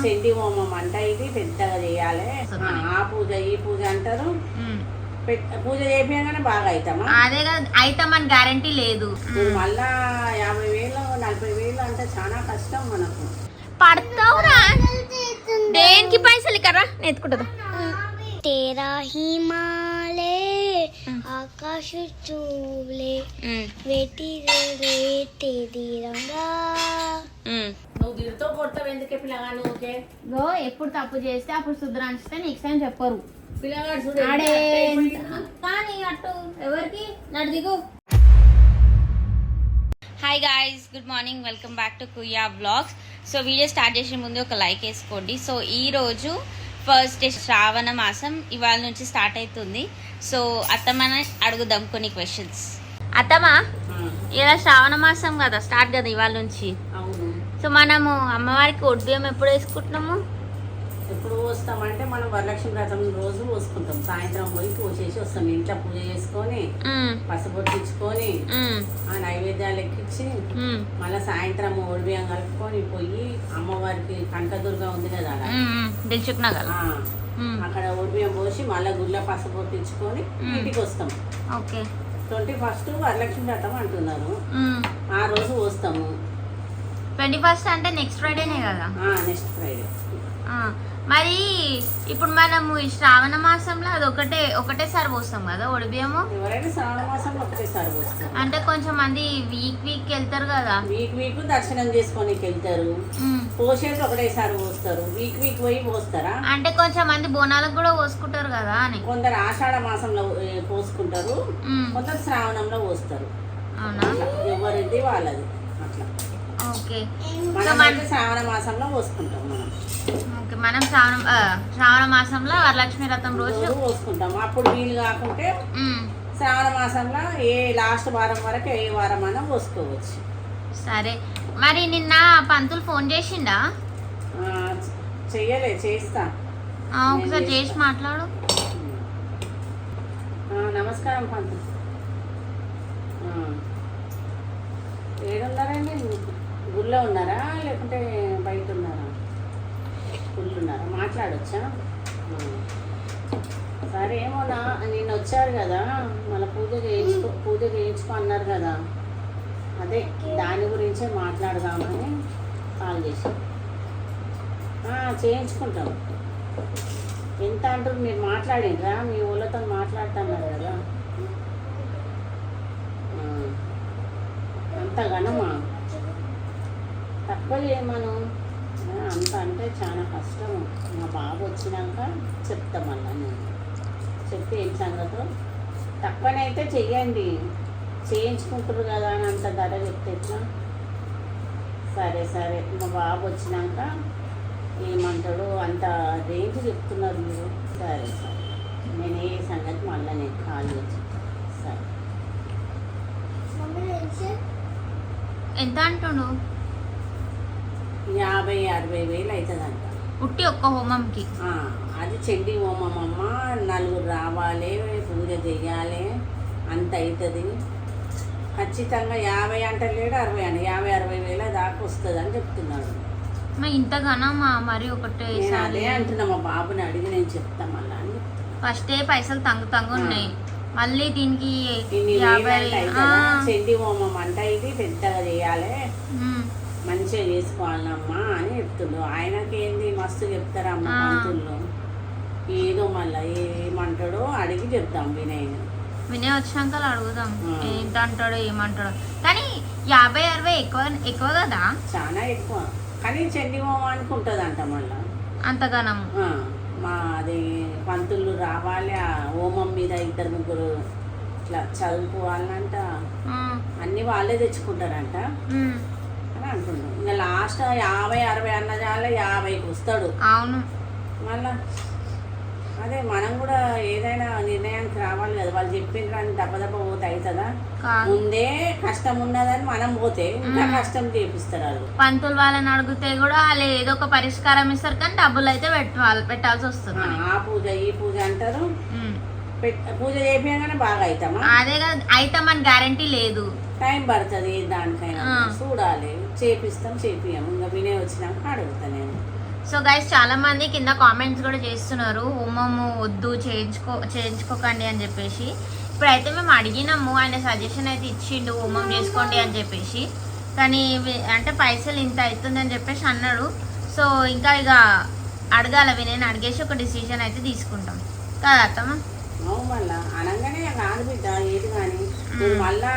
చెండి హోమం అంట, ఇది పెద్దగా చేయాలి. ఆ పూజ ఈ పూజ అంటారు. పూజ చేపియగానే బాగా అవుతామా? అదే అవుతామని గ్యారంటీ లేదు. మళ్ళా 50,000 40,000 అంటే చాలా కష్టం మనకు. పడతావురా దేనికి పైసలు కరా నెత్తుకుంటుందా? तेरा हिमालय आकाश चूले बेटी रे तेरी रंगा. నువ్వు గిరితో కొడతావు ఎందుకే పిల్లగాడు? ఓకే ఎప్పుడు తప్పు చేస్తే అప్పుడు శుద్రాంచితే నెక్స్ట్ టైం చెప్పరు. పిల్లగాడు చూడు కానీ అటు ఎవరికి నడు దిగు. Hi guys, good morning, welcome back to Kuya vlogs. So video start చేసే ముందు ఒక లైక్ వేసుకోండి. సో ఈరోజు ఫస్ట్ డే శ్రావణ మాసం ఇవాళ నుంచి స్టార్ట్ అవుతుంది. సో అత్తమ్మని అడుగుదాం కొన్ని క్వశ్చన్స్. అత్తమ్మ, ఇలా శ్రావణ మాసం కదా స్టార్ట్ కదా ఇవాళ నుంచి. అవును. సో మనము అమ్మవారికి ఒడ్బియ్యం ఎప్పుడు వేసుకుంటున్నాము? ఎప్పుడు పోస్తామంటే మనం వరలక్ష్మి వ్రతం రోజు పోసుకుంటాం. సాయంత్రం పోయి పోసేసి వస్తాం. ఇంట్లో పూజ చేసుకొని పసుపొట్టించుకొని ఆ నైవేద్యాలు ఎక్కించి మళ్ళీ సాయంత్రం ఒడిబియ్యం కలుపుకొని పోయి అమ్మవారికి కనకదుర్గ ఉంది కదా అక్కడ ఒడిబియ్యం పోసి మళ్ళీ గుళ్ళ పసుపొట్టించుకొని ఇంటికి వస్తాం. 21st వరలక్ష్మి వ్రతం అంటున్నారు, ఆ రోజు పోస్తాము. 21st అంటే నెక్స్ట్ ఫ్రైడేనే కదా? Next Friday. మరి ఇప్పుడు మనము ఈ శ్రావణ మాసంలో అది ఒకటేసారి పోస్తాం కదా ఒడిబియ్యము? ఎవరైనా శ్రావణ మాసంలో ఒకటేసారి పోస్తాం. అంటే కొంచెం మంది వీక్ వెళ్తారు కదా, వీక్ దర్శనం చేసుకొని వెళ్తారు. పోసేసి ఒకటేసారి పోస్తారు. వీక్ పోయి పోస్తారా? అంటే కొంచెం మంది బోనాలకు కూడా పోసుకుంటారు కదా అని. కొందరు ఆషాఢ మాసంలో పోసుకుంటారు, కొందరు శ్రావణంలో పోస్తారు. అవునా? ఎవరిది వాళ్ళది అట్లా. ఓకే, మనం శ్రావణ మాసంలో పోసుకుంటాం. మనం శ్రావణ మాసంలో వరలక్ష్మి వ్రతం రోజు పోసుకుంటాం. అప్పుడు వీలు కాకుంటే శ్రావణ మాసంలో ఏ లాస్ట్ వారం వరకు ఏ వారం అయినా పోసుకోవచ్చు. సరే, మరి నిన్న పంతులు ఫోన్ చేసిండా? చెయ్యలే, చేస్తా. ఒకసారి చేసి మాట్లాడు. నమస్కారం పంతులు. ఏడున్నారండి? గుళ్ళో ఉన్నారా లేకుంటే బయట ఉన్నారా? గుళ్ళు ఉన్నారా? మాట్లాడొచ్చా? సరే, ఏమోనా నిన్న వచ్చారు కదా, మళ్ళీ పూజ చేయించుకో అన్నారు కదా, అదే దాని గురించే మాట్లాడదామని కాల్ చేశాను. చేయించుకుంటాం. ఎంత అంటారు? మీరు మాట్లాడిండ్రా? మీ ఊళ్ళతో మాట్లాడుతున్నారు కదా. అంతగానమ్మా తక్కువ చేయమను. అంత అంటే చాలా కష్టం. మా బాబు వచ్చినాక చెప్తా. మళ్ళీ నేను చెప్తే ఏం సంగతో తక్కువనైతే చెయ్యండి. చేయించుకుంటారు కదా అని అంత ధర చెప్తే ఎట్లా? సరే, మా బాబు వచ్చినాక ఏమంటాడు అంత రేంజ్ చెప్తున్నారు మీరు. సరే, నేను ఏ సంగతి మళ్ళీ నేను కాల్ చేసి. సరే, ఎంత అంటుండు? 50,000-60,000 అవుతుందంట ఉట్టి ఒక్క హోమంకి. అది చెండి హోమం అమ్మ, 4 రావాలి, పూజ చెయ్యాలి, అంత అవుతుంది. ఖచ్చితంగా 50 అంటలేడు, 60 అంట. 50,000-60,000 దాకా వస్తుంది అని చెప్తున్నాడు. ఇంతగానో మరి ఒకటే అదే అంటున్నా. మా బాబుని అడిగి నేను చెప్తా మళ్ళా అని. ఫస్టే పైసలు తంగు ఉన్నాయి, మళ్ళీ దీనికి చెండి హోమం అంట, ఇది పెద్దగా చేయాలి, మంచిగా చేసుకోవాలమ్మా అని చెప్తుండు. ఆయనకి ఏంది మస్తు చెప్తారమ్మ పంతుల్లో. ఏదో మళ్ళీ ఏమంటాడో అడిగి చెప్తాం. వినయ్ వచ్చినాక అడుగుదాం ఏంటి అంటాడో ఏమంటాడో. కానీ 50-60 ఎక్కువ కదా? చాలా ఎక్కువ. కానీ చెండి హోమానికి ఉంటుందంట మళ్ళా అంతగానం. మా అది పంతులు రావాలి, ఆ హోమం మీద 2-3 ఇట్లా చదువుకోవాలంట. అన్ని వాళ్ళే తెచ్చుకుంటారంట అని అంటున్నాడు. ఇంకా లాస్ట్ 50-60 అన్నదాల 50కి వస్తాడు. అవును. మళ్ళా అదే మనం కూడా ఏదైనా నిర్ణయానికి రావాలి కదా. వాళ్ళు చెప్పిన దెబ్బ పోతే అవుతుందా? ముందే కష్టం ఉన్నదని మనం పోతే ఇంకా కష్టం చేపిస్తారు వాళ్ళు. పంతులు వాళ్ళని అడిగితే కూడా వాళ్ళు ఏదో ఒక పరిష్కారం ఇస్తారు, కానీ డబ్బులు అయితే పెట్టాల్సి వస్తుంది. ఆ పూజ ఈ పూజ అంటారు. పూజ చేపియగానే బాగా అవుతామా? అదే కదా, అవుతామని గ్యారంటీ లేదు. టైం పడుతుంది. దానికైనా చూడాలి. చేపిస్తాం, చేపియము. ఇంకా వినే వచ్చినాక అడుగుతా నేను. సో గైస్ చాలా మంది కింద కామెంట్స్ కూడా చేస్తున్నారు హోమము వద్దు చేయించుకోకండి అని చెప్పేసి. ఇప్పుడైతే మేము అడిగినాము, ఆయన సజెషన్ అయితే ఇచ్చిండు హోమం చేసుకోండి అని చెప్పేసి. కానీ అంటే పైసలు ఇంత అవుతుందని చెప్పేసి అన్నాడు. సో ఇంకా ఇక అడగాలి, నేను అడిగేసి ఒక డిసిజన్ అయితే తీసుకుంటాం కదా అత్తమ్మ. మళ్ళా అనగానే కాదు బిడ్డ ఏది కానీ మళ్ళా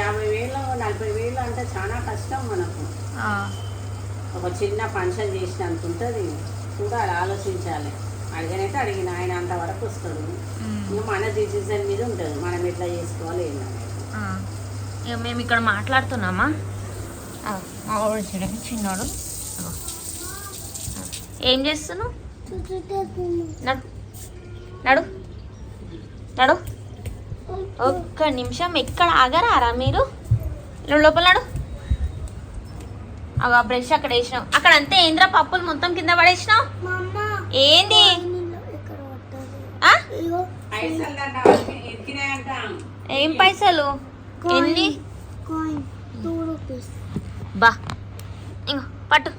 50,000 40,000 అంటే చాలా కష్టం మనకు. ఒక చిన్న ఫంక్షన్ చేసినంత ఉంటుంది, చూడాలి, ఆలోచించాలి. అడిగనైతే అడిగిన ఆయన అంతవరకు వస్తాడు. ఇంకా మన డిసిజన్ మీద ఉంటుంది, మనం ఎట్లా చేసుకోవాలి ఏంటనేది. ఇక మేము ఇక్కడ మాట్లాడుతున్నామా, మా వాడు చూడండి చిన్నాడు. ఏం చేస్తున్నావు? నడు నడు నడు. ఒక్క నిమిషం, ఎక్కడ ఆగరారా మీరు? లోపల నడు. అవి బ్రష్ అక్కడ వేసినావు, అక్కడ అంతే ఏంద్రా పప్పులు మొత్తం కింద పడేసినావు. ఏంది ఏం పైసలు? ఎన్ని? బా ఇంకో పట్టు.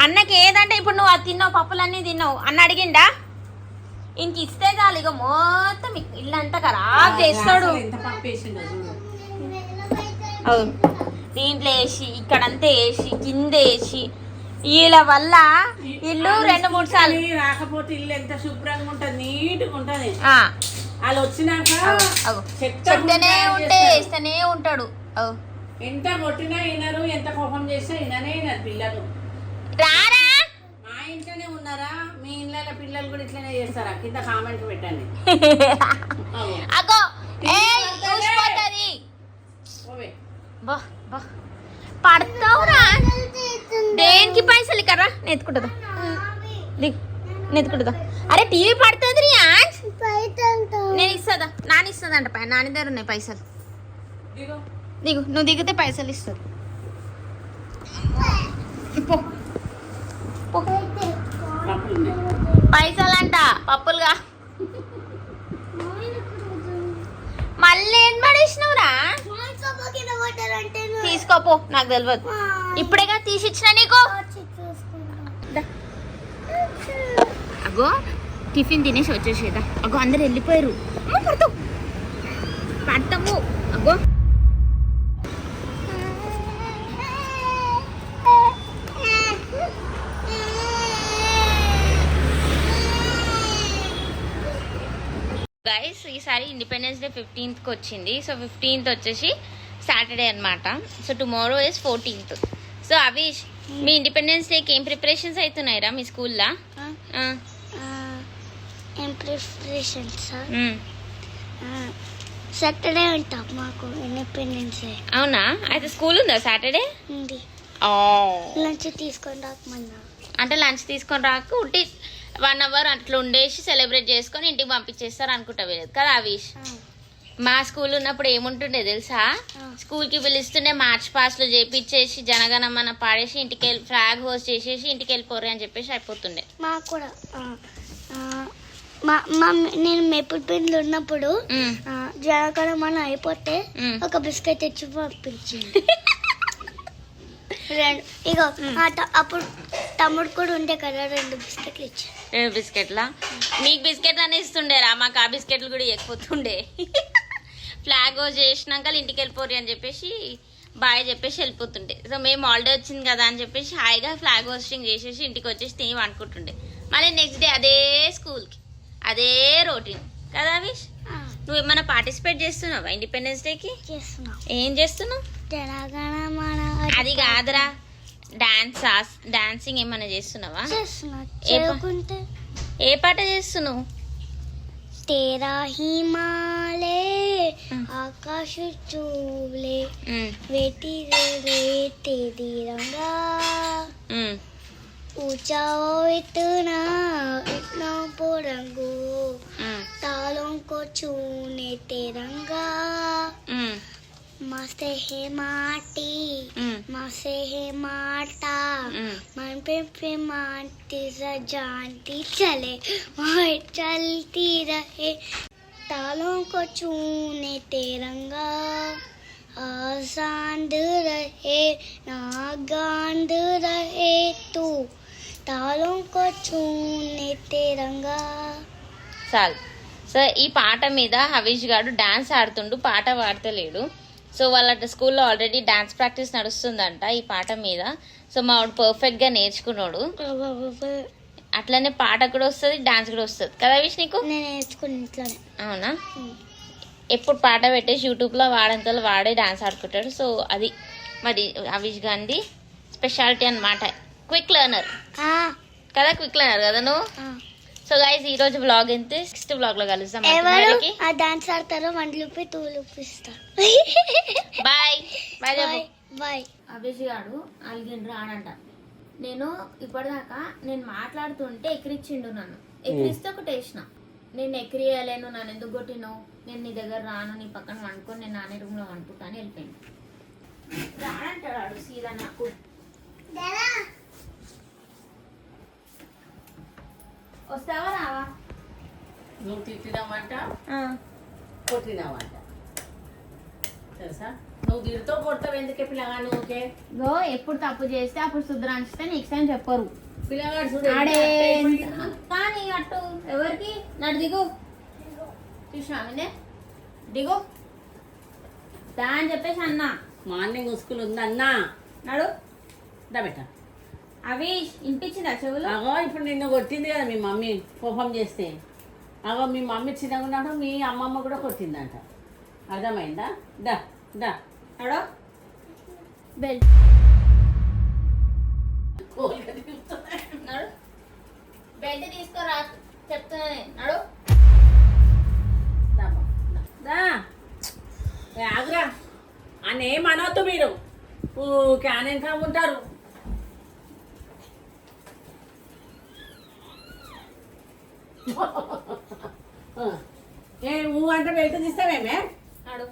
అన్నకి ఏదంటే ఇప్పుడు నువ్వు అది తిన్నావు, పప్పులన్నీ తిన్నావు, అన్న అడిగిండా? ఇంక ఇస్తే చాలు, ఇక మొత్తం ఇల్లంతా ఖరాబ్ చేస్తాడు. అవును, దీంట్లో వేసి ఇక్కడంతా వేసి కింద వేసి వీళ్ళ వల్ల ఇల్లు 2-3 సార్లు రాకపోతే ఇల్లు ఎంత శుభ్రంగా ఉంటుంది, నీట్గా ఉంటుంది. వాళ్ళు వచ్చినాక చెప్తేనే ఉంటే వేస్తేనే ఉంటాడు. ఎంత కొట్టినా వినరు, ఎంత కోపం చేసినా విననే వినరు పిల్లలు. రారా మా ఇంట్లోనే ఉన్నారా, మీ ఇళ్ళ పిల్లలు కూడా ఇట్లనే చేస్తారా? కింద కామెంట్ పెట్టండి. అగో చూసిపోతుంది. పడతావురా దేనికి పైసలు ఇక్కరా నెత్తుకుంటుందా? నెత్తుకుంటుందా? అరే టీవీ పడుతుంది నేను ఇస్తుందా? నాని ఇస్తుందంట, నాని దగ్గర ఉన్నాయి పైసలు. దిగు, నువ్వు దిగితే పైసలు ఇస్తుంది. పైసలు అంట పప్పులుగా. మళ్ళీ ఏం పడేసినవురా? తీసుకోపో, నాకు తెలియదు. ఇప్పుడేగా తీసిచ్చిన నీకు. అగో టిఫిన్ తినేసి వచ్చేసేదా. అగో అందరు వెళ్ళిపోయారు. పడతాము. అగో గైస్ ఈసారి ఇండిపెండెన్స్ డే 15th వచ్చింది. సో 15th వచ్చేసి సాటర్డే అనమాట. So tomorrow is 14th. So అవిష్, me independence డేకి ఏం ప్రిపరేషన్స్ అవుతున్నాయిరా మీ స్కూల్లో? ఏం ప్రిపరేషన్స్? సాటర్డే ఉంటాం మాకు ఇండిపెండెన్స్ డే. అవునా? అయితే స్కూల్ ఉందా సాటర్డే? ఉంది. లంచ్ తీసుకొని రాకమన్నా. అంటే లంచ్ తీసుకొని రాక ఉంటే 1 hour అట్లా ఉండేసి సెలబ్రేట్ చేసుకొని ఇంటికి పంపించేస్తారు అనుకుంటా కదా అవిష్? మా స్కూల్ ఉన్నప్పుడు ఏముంటుండే తెలుసా? స్కూల్కి పిలుస్తుండే మార్చ్ పాస్ట్లు చేపించేసి జనగణమన పాడేసి ఇంటికి వెళ్ళి ఫ్లాగ్ హోస్ట్ చేసేసి ఇంటికి వెళ్ళిపోరు అని చెప్పేసి అయిపోతుండే. మాకు కూడా నేను మేపుల్ పెన్లు ఉన్నప్పుడు జనగణమన అయిపోతే ఒక బిస్కెట్ తెచ్చి పంపించింది. ఇగో అప్పుడు తమ్ముడు కూడా ఉండే కదా, 2 బిస్కెట్లు ఇచ్చి. 2 బిస్కెట్లా? మీకు బిస్కెట్లు అని ఇస్తుండేరా? మాకు ఆ బిస్కెట్లు కూడా ఇవ్వకపోతుండే. ఫ్లాగ్ చేసినాక ఇంటికి వెళ్ళిపోరు అని చెప్పేసి బాయ్ చెప్పేసి వెళ్ళిపోతుండే. సో మేము హాలిడే వచ్చింది కదా అని చెప్పేసి హాయిగా ఫ్లాగ్ హోస్టింగ్ చేసేసి ఇంటికి వచ్చేసి తిని అనుకుంటుండే. మళ్ళీ నెక్స్ట్ డే అదే స్కూల్కి, అదే రొటీన్ కదా అవిష్? నువ్వు ఏమైనా పార్టిసిపేట్ చేస్తున్నావా ఇండిపెండెన్స్ డేకి? ఏం చేస్తున్నావు? అది కాదురా, డాన్సింగ్ ఏమైనా చేస్తున్నావా? ఏ పాట చేస్తున్నావు? तेरा हिमालय आकाश चूले बेटी रे तेरी रंगा ऊंचा हो इतना इतना पोरंगो तालों को छूने तिरंगा मस्त है माटी मस्त है माटा मन पे माटी सजाती चले वह चलती रहे तालों को छूने तिरंगा आसांद रहे ना गांध रहे तू तालों को छूने तिरंगा. చాలు. సో ఈ పాట మీద హవీష్ గారు డాన్స్ ఆడుతుండు, పాట పాడతలేడు. సో వాళ్ళ స్కూల్లో ఆల్రెడీ డాన్స్ ప్రాక్టీస్ నడుస్తుందంట ఈ పాట మీద. సో మా వాడు పర్ఫెక్ట్గా నేర్చుకున్నాడు. అట్లనే పాట కూడా వస్తుంది, డాన్స్ కూడా వస్తుంది కదా హవీష్ నీకు? నేను నేర్చుకుని ఇంట్లోనే. అవునా? ఎప్పుడు పాట పెట్టేసి యూట్యూబ్లో వాడంతలో వాడే డాన్స్ ఆడుకుంటాడు. సో అది మరి హవీష్ గాంధీ స్పెషాలిటీ అన్నమాట. క్విక్ లెర్నర్ కదా, క్విక్ లెర్నర్ కదా నువ్వు. సో గైస్ ఈ రోజు వ్లాగ్ ఎంత, నెక్స్ట్ వ్లాగ్ లో కలుస్తాం. ఎవరు ఆ డాన్స్ ఆడతారో 1 రూపీ 2 రూపీస్తా. Bye bye bye bye. Abhish గారు అలిగిండ్రు రానంట. నేను ఇప్పటిదాకా నేను మాట్లాడుతుంటే ఎక్కిరిచ్చిండు నన్ను. ఎక్కిరిస్తే ఒకటి వేసిన, నేను ఎక్కిరియలేను, నన్ను ఎందుకు కొట్టినావు, నేను నీ దగ్గర రాను, నీ పక్కన వండుకొని నేను నానే రూమ్ లో వండుకుంటాను వెళ్ళిపోయింది. రానంటాడు సీదా నాకు. వస్తావా రావా? నువ్వు తిట్టినావంట, కొట్టినావంట తెలుసా? నువ్వు తిడుతూ కొడతావు ఎందుకే పిల్లగాడు? ఓకే గో ఎప్పుడు తప్పు చేస్తే అప్పుడు శుద్రాంచితే నెక్స్ట్ టైం చెప్పరు. పిల్లగాడు చూడు ఆడే కానీ అట్టు ఎవరికి నడు దిగు చూసినా దిగు దా అని చెప్పేసి అన్నా. మార్నింగ్ స్కూల్ ఉందన్నా నడు దా బెట్ట. అవి వినిపించిందా చెవులు? అగో ఇప్పుడు నిన్ను కొట్టింది కదా మీ మమ్మీ కోపం చేస్తే. అగో మీ మమ్మీ చిన్నగా ఉన్నాడు, మీ అమ్మమ్మ కూడా కొట్టిందంట. అర్థమైందా? దా దా నడు బెల్ట్ నడు బెల్ట్ తీసుకోరా చెప్తున్నానే. నడు దా ఆగురా అని ఏమనవద్దు మీరు, ఊకే ఆనంగా ఉంటారు. ఏ ఊ అంటే బయట తీస్తావేమే? నడు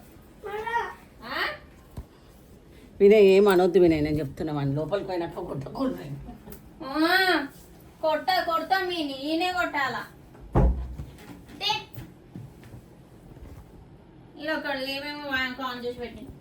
వినయ్ ఏమనొద్దు వినయ్, నేను చెప్తున్నా వాడిని లోపలికి పోయినాక కొట్టకూడదు. కొడతా మీ నేనే కొట్టాలా? ఇది ఒకడు ఏమేమో ఆన్ చేసి పెట్టింది.